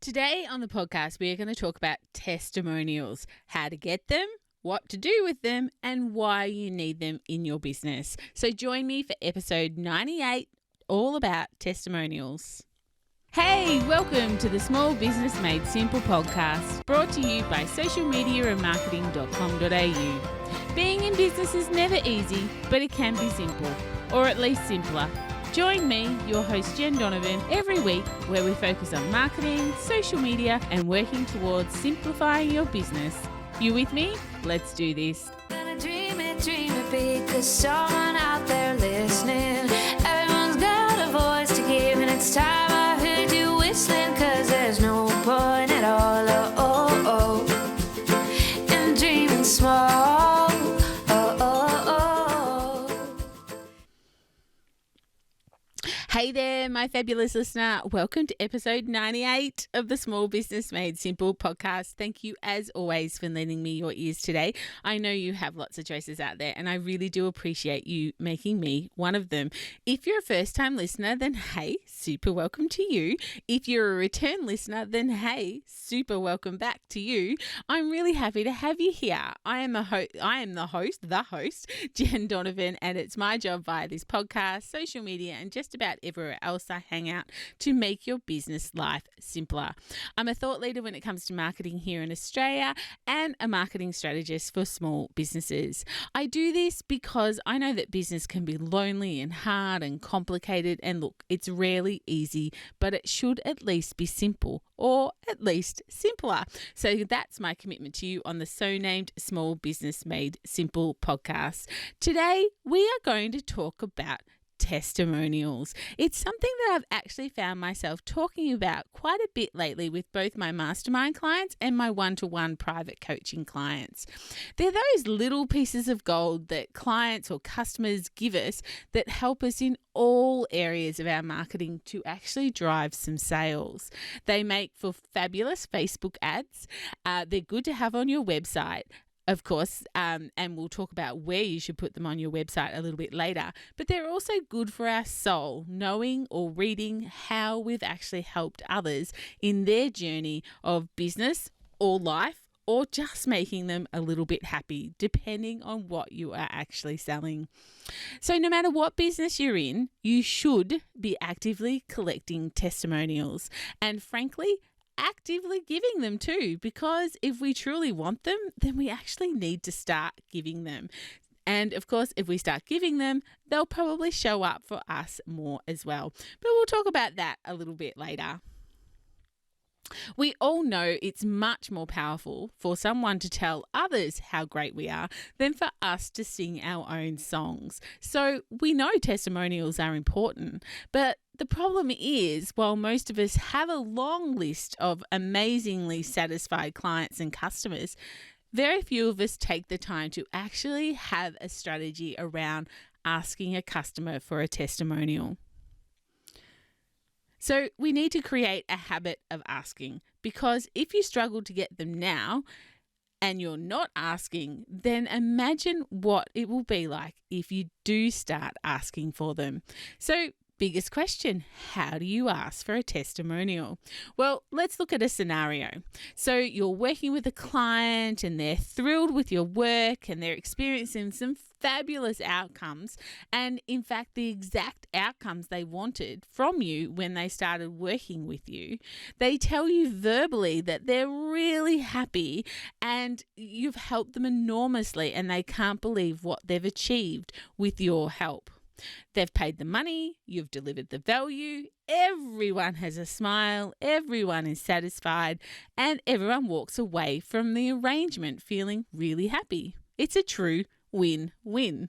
Today on the podcast, we are going to talk about testimonials, how to get them, what to do with them, and why you need them in your business. So join me for episode 98, all about testimonials. Hey, welcome to the Small Business Made Simple podcast, brought to you by socialmediaandmarketing.com.au. Being in business is never easy, but it can be simple, or at least simpler. Join me, your host Jen Donovan, every week where we focus on marketing, social media, and working towards simplifying your business. You with me? Let's do this. Gonna dream it big, 'cause someone out there listening. Everyone's got a voice to give, and it's time I heard you whistling, 'cause there's no point at all, in dreaming small. Hey there, my fabulous listener. Welcome to episode 98 of the Small Business Made Simple podcast. Thank you, as always, for lending me your ears today. I know you have lots of choices out there, and I really do appreciate you making me one of them. If you're a first-time listener, then hey, super welcome to you. If you're a return listener, then hey, super welcome back to you. I'm really happy to have you here. I am the host, Jen Donovan, and it's my job via this podcast, social media, and just about everywhere else I hang out to make your business life simpler. I'm a thought leader when it comes to marketing here in Australia and a marketing strategist for small businesses. I do this because I know that business can be lonely and hard and complicated, and look, it's rarely easy, but it should at least be simple, or at least simpler. So that's my commitment to you on the so-named Small Business Made Simple podcast. Today, we are going to talk about testimonials. It's something that I've actually found myself talking about quite a bit lately with both my mastermind clients and my one-to-one private coaching clients. They're those little pieces of gold that clients or customers give us that help us in all areas of our marketing to actually drive some sales. They make for fabulous Facebook ads. They're good to have on your website, of course, and we'll talk about where you should put them on your website a little bit later. But they're also good for our soul, knowing or reading how we've actually helped others in their journey of business or life, or just making them a little bit happy, depending on what you are actually selling. So no matter what business you're in, you should be actively collecting testimonials, and frankly, actively giving them too, because if we truly want them, then we actually need to start giving them. And of course, if we start giving them, they'll probably show up for us more as well. But we'll talk about that a little bit later. We all know it's much more powerful for someone to tell others how great we are than for us to sing our own songs. So we know testimonials are important, but the problem is, while most of us have a long list of amazingly satisfied clients and customers, very few of us take the time to actually have a strategy around asking a customer for a testimonial. So we need to create a habit of asking, because if you struggle to get them now and you're not asking, then imagine what it will be like if you do start asking for them. So biggest question, how do you ask for a testimonial? Well, let's look at a scenario. So you're working with a client and they're thrilled with your work and they're experiencing some fabulous outcomes, and in fact the exact outcomes they wanted from you when they started working with you. They tell you verbally that they're really happy and you've helped them enormously, and they can't believe what they've achieved with your help. They've paid the money, you've delivered the value, everyone has a smile, everyone is satisfied, and everyone walks away from the arrangement feeling really happy. It's a true win-win.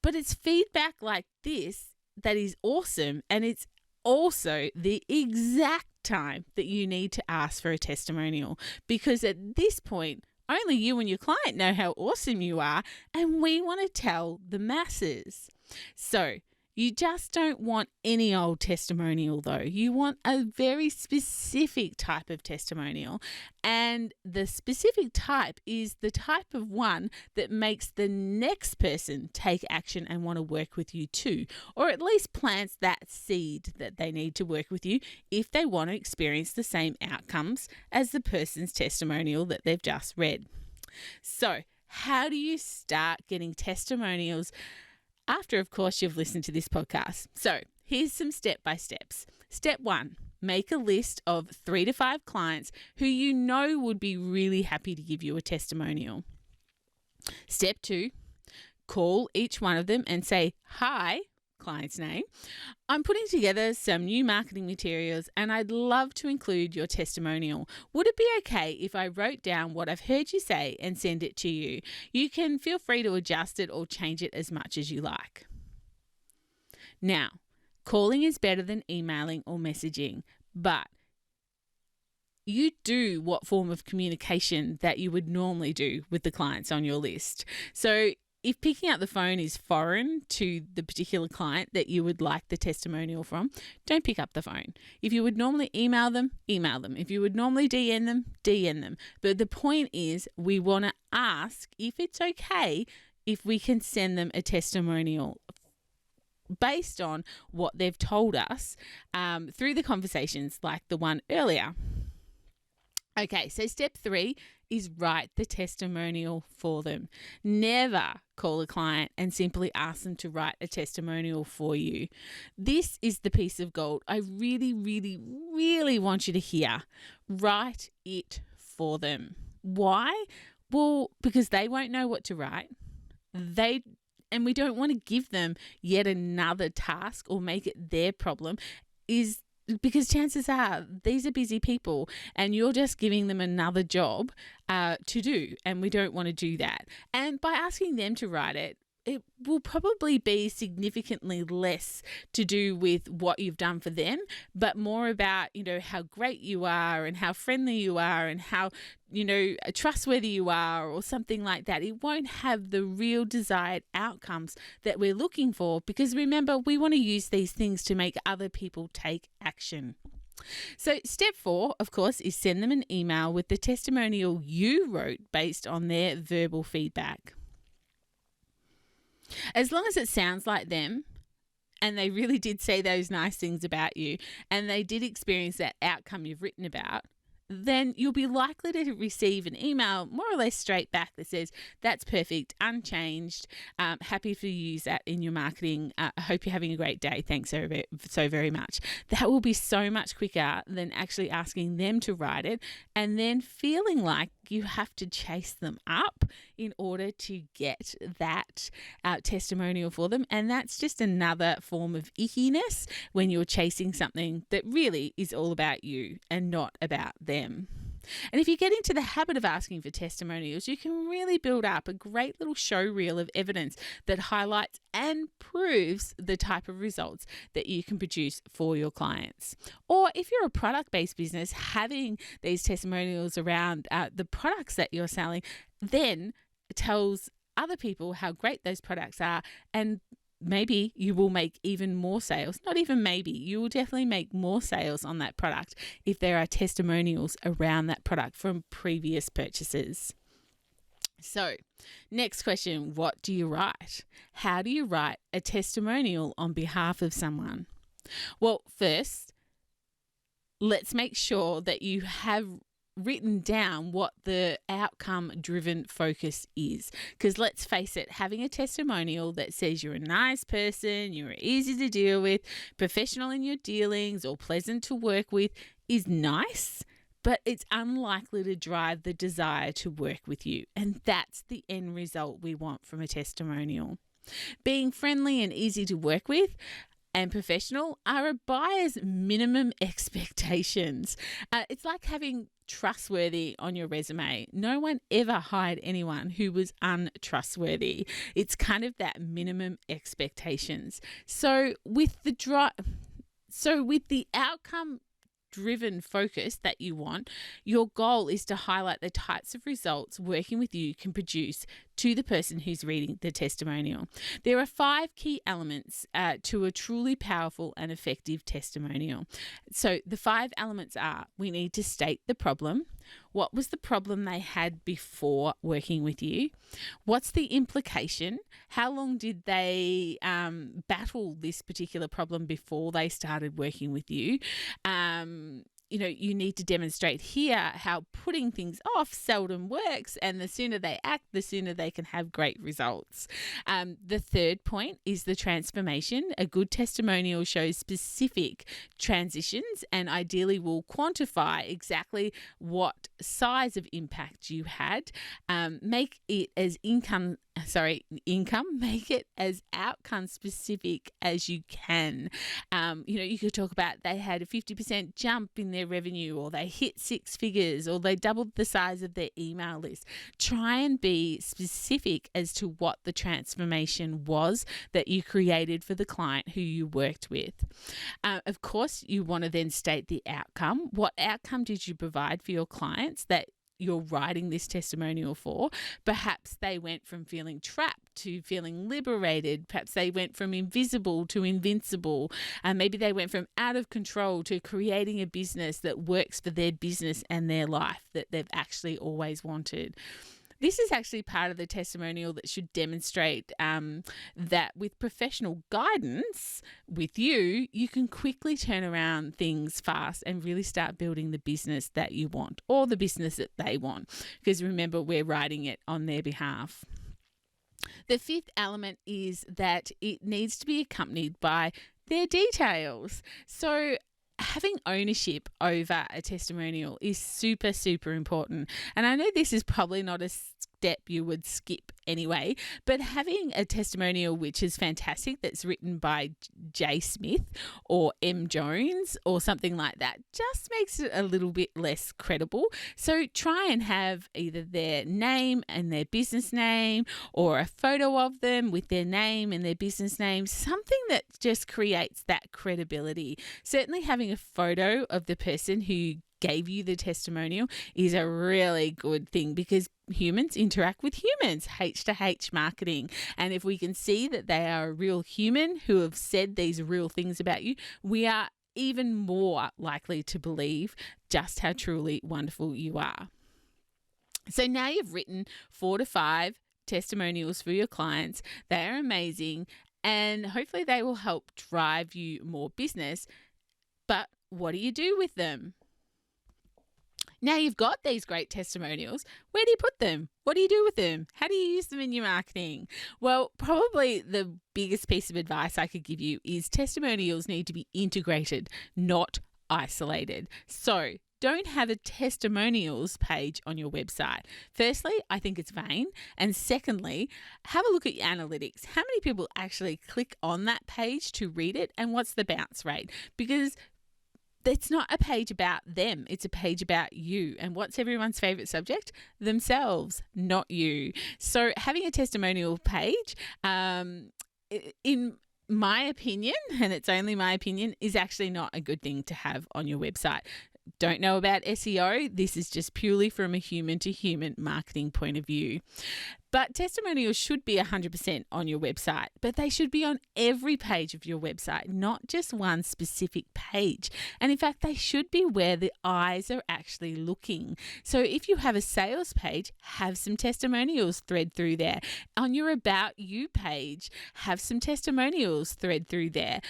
But it's feedback like this that is awesome, and it's also the exact time that you need to ask for a testimonial, because at this point, only you and your client know how awesome you are, and we want to tell the masses. So You just don't want any old testimonial though. You want a very specific type of testimonial. And the specific type is the type of one that makes the next person take action and want to work with you too, or at least plants that seed that they need to work with you if they want to experience the same outcomes as the person's testimonial that they've just read. So, how do you start getting testimonials after, of course, you've listened to this podcast? So here's some step-by-steps. Step 1, make a list of 3 to 5 clients who you know would be really happy to give you a testimonial. Step 2, call each one of them and say, "Hi," client's name, "I'm putting together some new marketing materials and I'd love to include your testimonial. Would it be okay if I wrote down what I've heard you say and send it to you? You can feel free to adjust it or change it as much as you like." Now, calling is better than emailing or messaging, but you do what form of communication that you would normally do with the clients on your list. So if picking up the phone is foreign to the particular client that you would like the testimonial from, don't pick up the phone. If you would normally email them, email them. If you would normally DM them, DM them. But the point is, we want to ask if it's okay if we can send them a testimonial based on what they've told us through the conversations like the one earlier. Okay, so step 3 is write the testimonial for them. Never call a client and simply ask them to write a testimonial for you. This is the piece of gold I really, really, really want you to hear. Write it for them. Why? Well, because they won't know what to write. And we don't want to give them yet another task or make it their problem, because chances are these are busy people and you're just giving them another job to do, and we don't want to do that. And by asking them to write it, it will probably be significantly less to do with what you've done for them, but more about, how great you are and how friendly you are and how, trustworthy you are or something like that. It won't have the real desired outcomes that we're looking for, because remember, we want to use these things to make other people take action. So step 4, of course, is send them an email with the testimonial you wrote based on their verbal feedback. As long as it sounds like them and they really did say those nice things about you and they did experience that outcome you've written about, then you'll be likely to receive an email more or less straight back that says, "That's perfect, unchanged, happy for you to use that in your marketing. I hope you're having a great day. Thanks so very much." That will be so much quicker than actually asking them to write it and then feeling like you have to chase them up in order to get that testimonial for them. And that's just another form of ickiness when you're chasing something that really is all about you and not about them. And if you get into the habit of asking for testimonials, you can really build up a great little show reel of evidence that highlights and proves the type of results that you can produce for your clients. Or if you're a product-based business, having these testimonials around the products that you're selling then tells other people how great those products are, and maybe you will make even more sales. Not even maybe, you will definitely make more sales on that product if there are testimonials around that product from previous purchases. So, next question, what do you write? How do you write a testimonial on behalf of someone? Well, first, let's make sure that you have written down what the outcome-driven focus is. Because let's face it, having a testimonial that says you're a nice person, you're easy to deal with, professional in your dealings, or pleasant to work with is nice, but it's unlikely to drive the desire to work with you. And that's the end result we want from a testimonial. Being friendly and easy to work with and professional are a buyer's minimum expectations. It's like having trustworthy on your resume. No one ever hired anyone who was untrustworthy. It's kind of that minimum expectations. So with the outcome driven focus that you want, your goal is to highlight the types of results working with you can produce to the person who's reading the testimonial. There are 5 key elements to a truly powerful and effective testimonial. So the 5 elements are: we need to state the problem. What was the problem they had before working with you? What's the implication? How long did they battle this particular problem before they started working with you? You need to demonstrate here how putting things off seldom works, and the sooner they act, the sooner they can have great results. The third point is the transformation. A good testimonial shows specific transitions and ideally will quantify exactly what size of impact you had. Make it as make it as outcome specific as you can. You could talk about they had a 50% jump in their revenue, or they hit 6 figures, or they doubled the size of their email list. Try and be specific as to what the transformation was that you created for the client who you worked with. Of course, you want to then state the outcome. What outcome did you provide for your clients that you're writing this testimonial for? Perhaps they went from feeling trapped to feeling liberated. Perhaps they went from invisible to invincible. And maybe they went from out of control to creating a business that works for their business and their life that they've actually always wanted. This is actually part of the testimonial that should demonstrate that with professional guidance with you, you can quickly turn around things fast and really start building the business that you want, or the business that they want. Because remember, we're writing it on their behalf. The 5th element is that it needs to be accompanied by their details. So having ownership over a testimonial is super, super important. And I know this is probably not a step you would skip anyway, but having a testimonial which is fantastic, that's written by J. Smith or M. Jones or something like that, just makes it a little bit less credible. So try and have either their name and their business name, or a photo of them with their name and their business name, something that just creates that credibility. Certainly having a photo of the person who gave you the testimonial is a really good thing, because humans interact with humans, H to H marketing. And if we can see that they are a real human who have said these real things about you, we are even more likely to believe just how truly wonderful you are. So now you've written 4 to 5 testimonials for your clients. They are amazing, and hopefully they will help drive you more business. But what do you do with them? Now you've got these great testimonials. Where do you put them? What do you do with them? How do you use them in your marketing? Well, probably the biggest piece of advice I could give you is testimonials need to be integrated, not isolated. So don't have a testimonials page on your website. Firstly, I think it's vain. And secondly, have a look at your analytics. How many people actually click on that page to read it, and what's the bounce rate? Because it's not a page about them. It's a page about you. And what's everyone's favorite subject? Themselves, not you. So having a testimonial page, in my opinion, and it's only my opinion, is actually not a good thing to have on your website. Don't know about SEO. This is just purely from a human to human marketing point of view. But testimonials should be 100% on your website, but they should be on every page of your website, not just one specific page. And in fact, they should be where the eyes are actually looking. So if you have a sales page, have some testimonials thread through there. On your About You page, have some testimonials thread through there.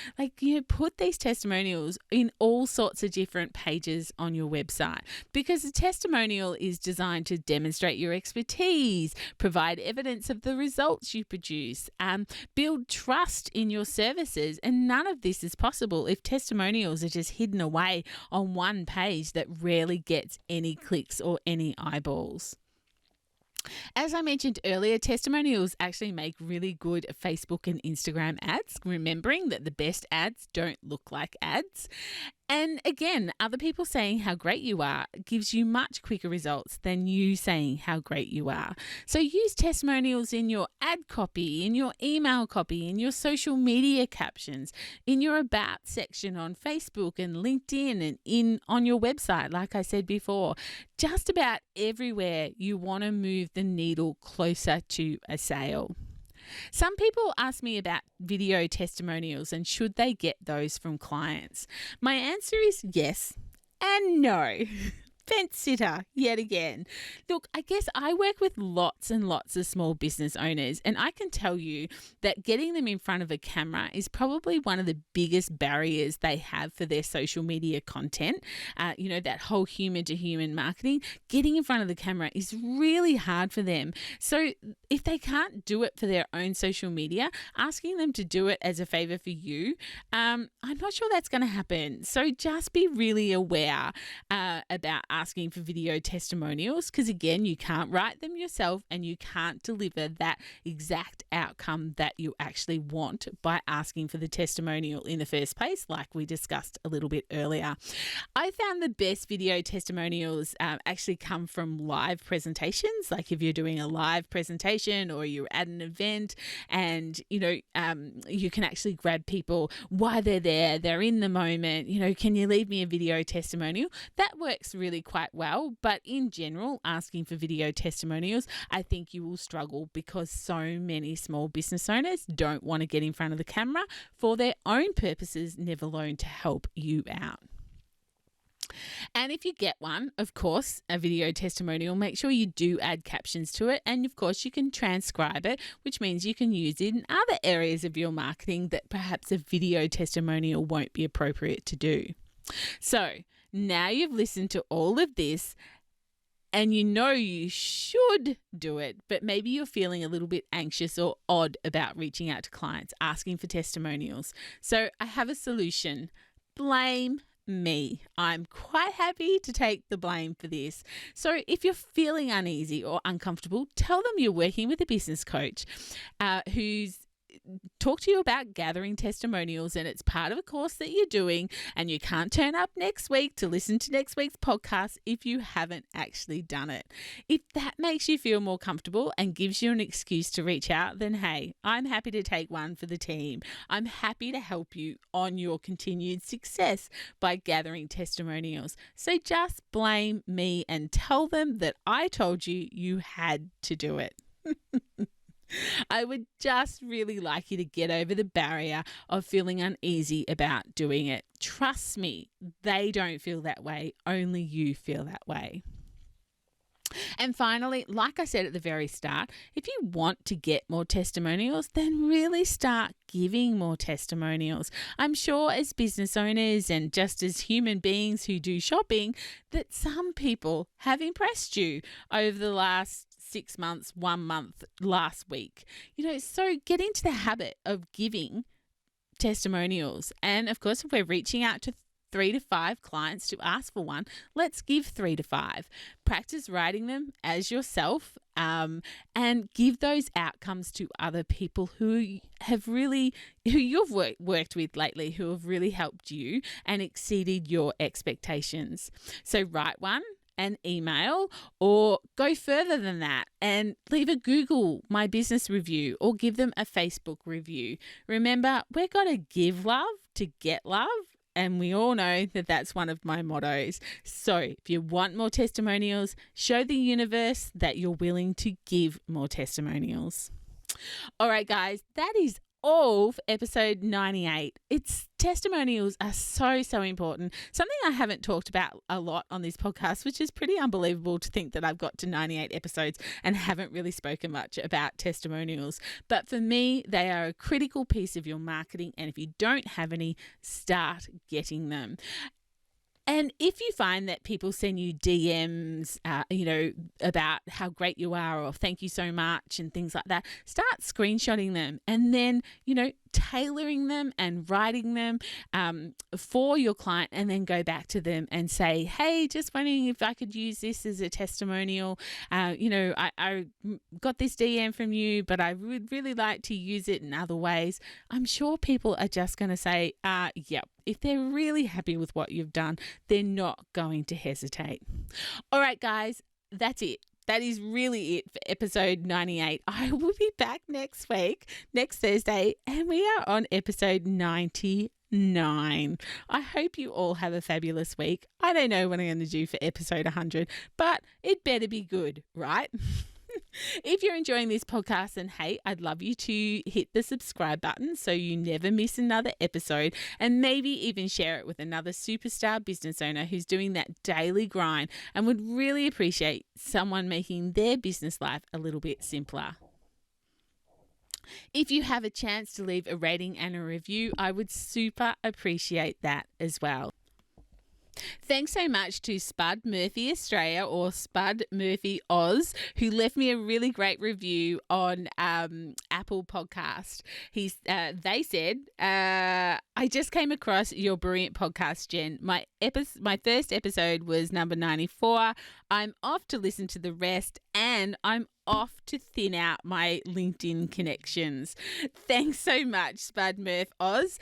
Put these testimonials in all sorts of different pages on your website, because a testimonial is designed to demonstrate your expertise, provide evidence of the results you produce, build trust in your services. And none of this is possible if testimonials are just hidden away on one page that rarely gets any clicks or any eyeballs. As I mentioned earlier, testimonials actually make really good Facebook and Instagram ads, remembering that the best ads don't look like ads. And again, other people saying how great you are gives you much quicker results than you saying how great you are. So use testimonials in your ad copy, in your email copy, in your social media captions, in your about section on Facebook and LinkedIn, and on your website, like I said before. Just about everywhere you want to move the needle closer to a sale. Some people ask me about video testimonials and should they get those from clients. My answer is yes and no. Fence sitter yet again. Look, I guess I work with lots and lots of small business owners, and I can tell you that getting them in front of a camera is probably one of the biggest barriers they have for their social media content. That whole human to human marketing, getting in front of the camera is really hard for them. So if they can't do it for their own social media, asking them to do it as a favor for you, I'm not sure that's going to happen. So just be really aware about asking for video testimonials, because again, you can't write them yourself and you can't deliver that exact outcome that you actually want by asking for the testimonial in the first place, like we discussed a little bit earlier. I found the best video testimonials actually come from live presentations, like if you're doing a live presentation or you're at an event and you can actually grab people while they're there, they're in the moment, can you leave me a video testimonial? That works really quite well, but in general, asking for video testimonials, I think you will struggle because so many small business owners don't want to get in front of the camera for their own purposes, never alone to help you out. And if you get one, of course, a video testimonial, make sure you do add captions to it. And of course, you can transcribe it, which means you can use it in other areas of your marketing that perhaps a video testimonial won't be appropriate to do. So now you've listened to all of this and you should do it, but maybe you're feeling a little bit anxious or odd about reaching out to clients, asking for testimonials. So I have a solution. Blame me. I'm quite happy to take the blame for this. So if you're feeling uneasy or uncomfortable, tell them you're working with a business coach who's talk to you about gathering testimonials, and it's part of a course that you're doing, and you can't turn up next week to listen to next week's podcast if you haven't actually done it. If that makes you feel more comfortable and gives you an excuse to reach out, then hey, I'm happy to take one for the team. I'm happy to help you on your continued success by gathering testimonials. So just blame me and tell them that I told you you had to do it. I would just really like you to get over the barrier of feeling uneasy about doing it. Trust me, they don't feel that way. Only you feel that way. And finally, like I said at the very start, if you want to get more testimonials, then really start giving more testimonials. I'm sure as business owners and just as human beings who do shopping, that some people have impressed you over the last 6 months, 1 month, last week. So get into the habit of giving testimonials. And of course, if we're reaching out to 3 to 5 clients to ask for one, let's give 3 to 5. Practice writing them as yourself and give those outcomes to other people who you've worked with lately, who have really helped you and exceeded your expectations. So write one, an email, or go further than that and leave a Google My Business review or give them a Facebook review. Remember, we're going to give love to get love. And we all know that that's one of my mottos. So if you want more testimonials, show the universe that you're willing to give more testimonials. All right, guys, that is all for episode 98. Testimonials are so important. Something I haven't talked about a lot on this podcast, which is pretty unbelievable to think that I've got to 98 episodes and haven't really spoken much about testimonials. But for me, they are a critical piece of your marketing. And if you don't have any, start getting them. And if you find that people send you DMs, about how great you are or thank you so much and things like that, start screenshotting them and then, tailoring them and writing them for your client, and then go back to them and say, hey, just wondering if I could use this as a testimonial. I got this DM from you, but I would really like to use it in other ways. I'm sure people are just going to say, yep. If they're really happy with what you've done, they're not going to hesitate. All right, guys, that's it. That is really it for episode 98. I will be back next week, next Thursday, and we are on episode 99. I hope you all have a fabulous week. I don't know what I'm going to do for episode 100, but it better be good, right? If you're enjoying this podcast, then hey, I'd love you to hit the subscribe button so you never miss another episode, and maybe even share it with another superstar business owner who's doing that daily grind and would really appreciate someone making their business life a little bit simpler. If you have a chance to leave a rating and a review, I would super appreciate that as well. Thanks so much to Spud Murphy Australia, or Spud Murphy Oz, who left me a really great review on Apple Podcast. They said, I just came across your brilliant podcast, Jen. My first episode was number 94. I'm off to listen to the rest, and I'm off to thin out my LinkedIn connections. Thanks so much, Spud Murph Oz.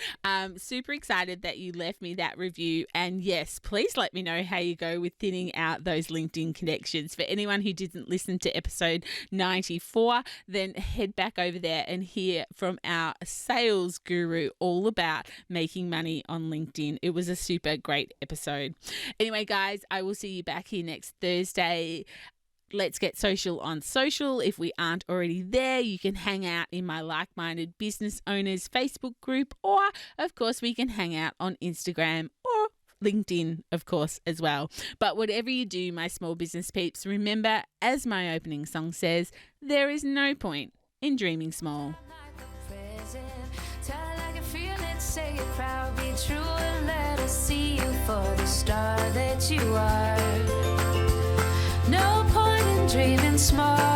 Super excited that you left me that review. And yes, please let me know how you go with thinning out those LinkedIn connections. For anyone who didn't listen to episode 94, then head back over there and hear from our sales guru all about making money on LinkedIn. It was a super great episode. Anyway, guys, I will see you back here next Thursday. Let's get social on social. If we aren't already there, you can hang out in my like-minded business owners Facebook group, or of course we can hang out on Instagram or LinkedIn, of course, as well. But whatever you do, my small business peeps, remember, as my opening song says, there is no point in dreaming small. Say it proud, be true, and let us see you for the star that you are. No point in dreaming small.